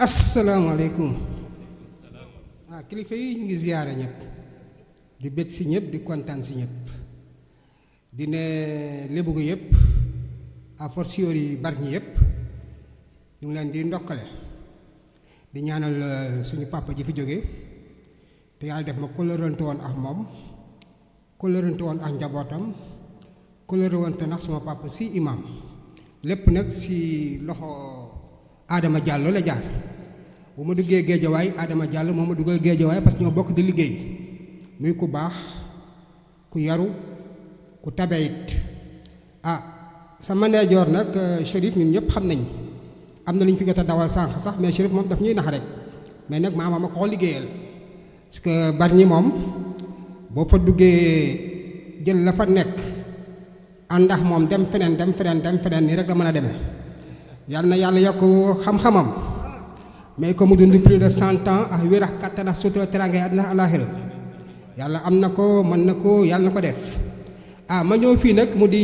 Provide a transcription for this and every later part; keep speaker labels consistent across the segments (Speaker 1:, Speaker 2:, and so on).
Speaker 1: asalaamaaleykum kilifa yi ñu ngi ziyaare ñëpp di bég si ñëpp di kontaan si ñëpp di ne lébu gi yëpp a fortiori yi bar ñi yëpp ñu ngi leen di ndokkale di ñaanal suñu papa ji fi jóge te yàlla def ma kóllërante woon ak moom kóllërante woon ak njabootam kóllërante nag suma papa si imam lépp nag si loxo Adama Diallo la jaar bu ma duggee géejawaay Adama Diallo moo ma dugal géejawaay parce que ñoo bokk di liggéey muy ku baax ku yaru ku tabeyit sama neejoor nag Chérif ñun ñëpp xam nañ am na lu ñu fi jot a dawal sànq sax mais Chérif moom daf ñuy nax rek mais nag maama ma ko liggéeyal parce que Bargny moom boo fa duggee jël la fa nekk àndax moom dem feneen nii rek la mën a demee yàlla na yàlla yokk xam-xamam mais ko mu dund plus de 100 ans ak wér ak kattan ak sutura teraanga àddina alaaxira yàlla am na ko mën na ko yàlla na ko def ma ñëw fii nag mu di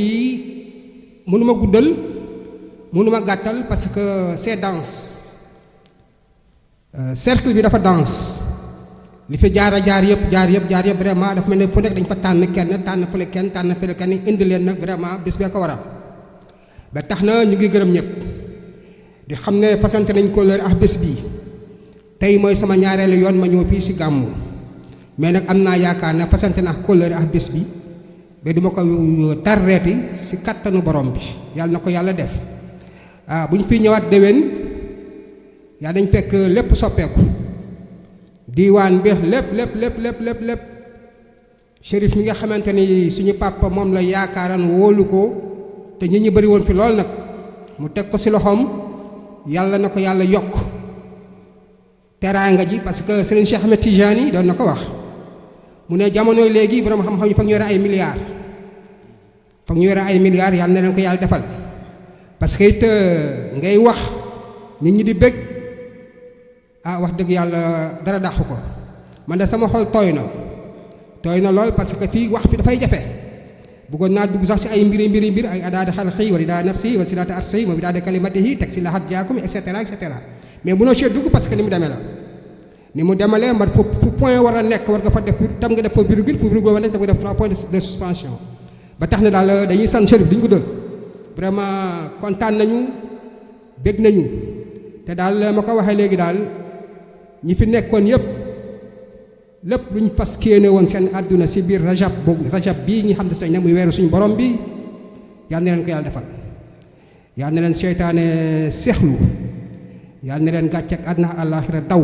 Speaker 1: mënuma guddal mënuma gàttal parce que c'est dense cercle bi dafa dense li fi jaar yëpp vraiment dafa mel ne fu nekk dañ fa tànn kenn tànn fële kenn indi leen nag vraiment bés bee ko waral ba tax na ñu ngi gërëm ñëpp di xam ne fasante nañ kóllëre ak bés bii tey mooy sama ñaareelu yoon ma ñëw fii si gàmmu mais nag am naa yaakaar ne fasante na ak kóllëre ak bés bi ba duma ko tarreeti si kattanu borom bi yàlla na ko yàlla def bu ñu fiy ñëwaat déwén yaa dañ fekk lépp soppeeku diiwaan bi lépp Chérif mi nga xamante ni suñu papa moom la yaakaaran wóolu ko te ñi bëri woon fi lool nag mu teg ko si loxoom yàlla na ko yàlla yokk teraanga ji parce que Serigne Cheikh Ahmed Tijani doon na ko wax mu ne jamono léegi borom xam-xam yi foog ñu yore ay milliards yàlla na leen ko yàlla defal parce que it ngay wax nit ñi di bëgg wax dëgg yàlla dara dàqu ko man de sama xol tooy na lool parce que fii wax fi dafay jafe bëggoon naa dugg sax si ay mbir ay adaada xalqi wa ridaa nafsi wa sinaata arsi wa bidaada kalimatihi teg si laxat jaakum et cetera mais mënoo see dugg parce que ni mu demee la ni mu demalee man fu point war a nekk war nga fa def tam nga def fa virgule fu virgule war a nekk tam nga def 3 points de suspension ba tax na daal dañuy sant Chérif duñ guddal vraiment kontaan nañu bég nañu te daal ma ko waxee léegi daal ñi fi nekkoon yëpp lépp lu ñu fas kéene woon seen àdduna si biir rajab bii ñi xam ne sañ ne muy weeru suñu borom bi yal na leen ko yàlla defal yal na leen seytaane seexlu yal na leen gàcceeg àddina àllaaxira daw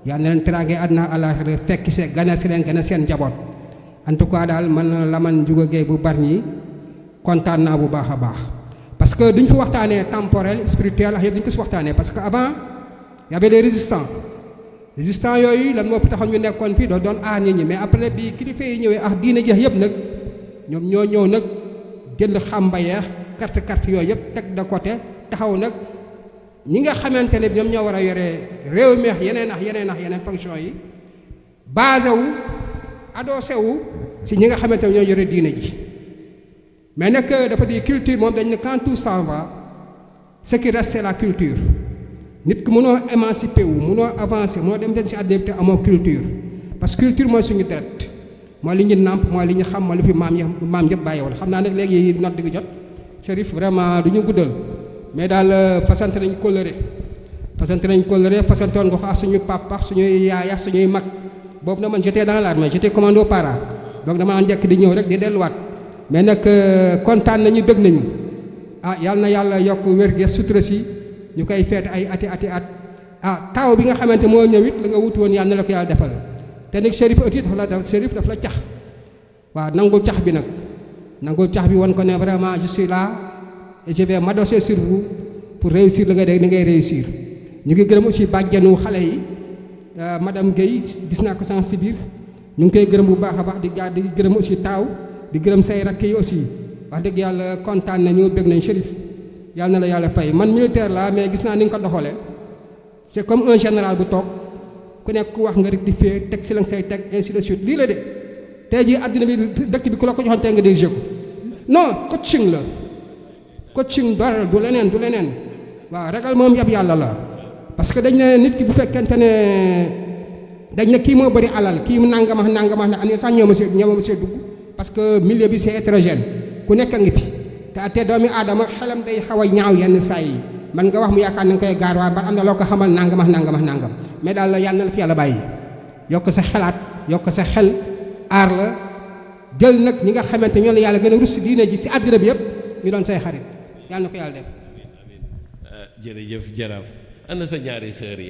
Speaker 1: yal na leen teraange àddina àllaaxira fekk see gane si leen gane seen njaboot en tout cas daal man Lamane Ndiouga Gueye bu Bargny kontaan naa bu baax a baax parce que duñ fi waxtaanee temporel spirituel ak yëpp duñ ko si waxtaanee parce que avant y avait des résistants yooyu lan moo fi taxoon ñu nekkoon fii doon aar nit ñi mais après bi kilifa yi ñëwee ak diina jeex yëpp nag ñoom ñoo ñëw nag jël xamba yeex carte yooyu yëpp teg de côté taxaw nag ñi nga xamante ne ñoom ñoo war a yore réew mi yeneen fonction yi basé wu adossé wu si ñi nga xamante ne ñoo yore diina ji mais nag dafa di culture moom dañ ne quand tout s'en va ce qui reste c'est la culture nit ki mënoo émancipé wu mënoo avancé mënoo dem den si àddina bi te amoo culture parce que culture mooy suñu deret mooy li ñu nàmp mooy li ñu xam mooy li fi maam yëpp bàyyi woon xam naa nag léegi nodd gi jot Chérif vraiment du ñu guddal mais daal fasante nañ kóllëre fasante woon nga ko ak suñu papa suñuy yaaya suñuy mag boobu na man j'étais dans l'armée j'étais commando para donc dama njëkk di ñëw rek di delluwaat mais nag kontaan nañu bëgg nañu yàlla na yàlla yokk wér-gu sutura si ñu koy feet ay ati at taw bi nga xamante moo ñëwit la nga wuti woon yàlla na la ko yàlla defal te nag Chérif aussi daf la cax waaw nangul cax bi wan ko ne vraiment je suis là et je vais m'adosser sur vous pour réussir li ngay réussir ñu ngi gërëm aussi bàjjanu xale yi madame Guèye gis naa ko sans si biir ñu ngi koy gërëm bu baax a baax di gërëm aussi taaw di gërëm say rakk yi aussi wax dëgg yàlla kontaan nañu bëgg nañ Chérif yàlla na la yàlla fay man militaire la mais gis naa ni nga ko doxalee c'est comme un général bu toog ku nekk ku wax nga rectifier teg si la nga say teg ainsi de suite lii la de tey jii àddina bi dëkk bi ku la ko joxoon tey nga dirigé ko non coaching la coaching dara du leneen waaw ragal moom yab yàlla la parce que dañ ne nit ki bu fekkente ne dañ ne kii moo bëri alal kii mu nangam ak nangam ak am na sax ñoo ma see dugg parce que milieu bi c'est hétérogène ku nekk a ngi fi te doomi aadama xelam day xaw a ñaaw yenn saa yi man nga wax mu yaakaar na nga koy gaar waa ba am na loo ko xamal nangam ak nangam ak nangam mais daal yàlla na la fi yàlla bàyyi yokk sa xalaat yokk sa xel aar la jël nag ñi nga xamante ñoo la yàlla gën a rus diine ji si àddina bi yëpp ñu doon say xarit yàlla na ko yàlla def.
Speaker 2: jërëjëf jaraaf ana sa ñaari sœur yi